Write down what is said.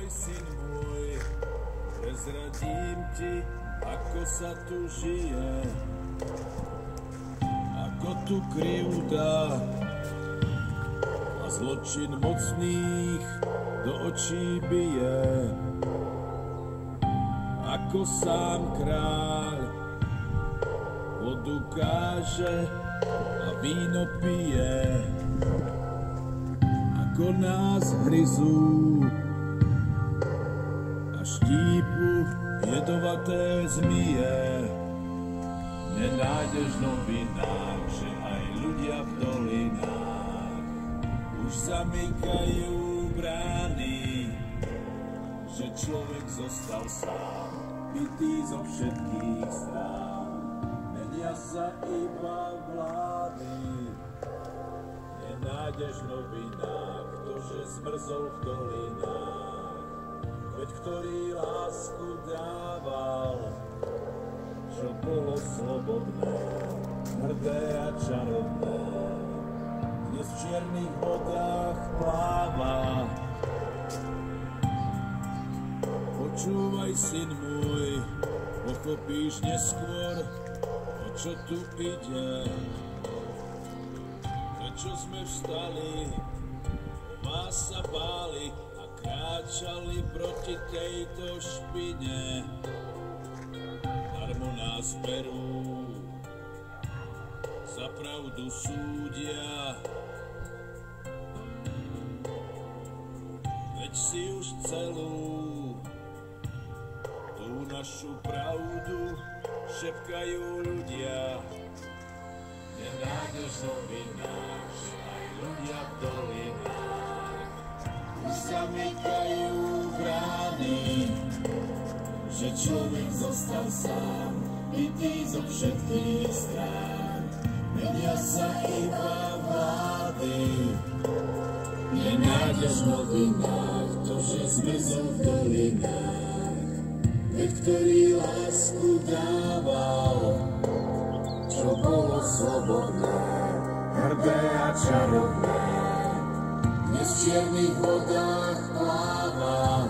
Počúvaj, syn môj, prezradím ti, ako sa tu žije, ako tu krivda a zločin mocných do očí bije, ako sám kráľ vodu káže a víno pije, ako nás hryzú a štípu jedovaté zmije. Nenájdeš v novinách, že aj ľudia v dolinách už zamykajú brány, že človek zostal sám, bitý zo všetkých strán. Menia sa iba vlády, nenájdeš v novinách, ktože zmrzol v dolinách, veď ktorý lásku dával, čo bolo slobodné, hrdé a čarovné, dnes v čiernych vodách pláva. Počúvaj, syn môj, pochopíš neskôr, o čo tu ide. Prečo sme vstali, vás sa báli a kráčali proti tejto špine. Darmo nás berú, za pravdu súdia, veď si už celú tú našu pravdu šepkajú ľudia. Nenájdeš v novinách, že aj ľudia v dolinách už zamykajú brány, že človek zostal sám, bitý zo všetkých strán. Menia sa iba vlády, nenájdeš v novinách to, že zmizol v dolinách, veď ktorý lásku dával, čo bolo slobodné, hrdé a čarovné, dnes v čiernych vodách pláva.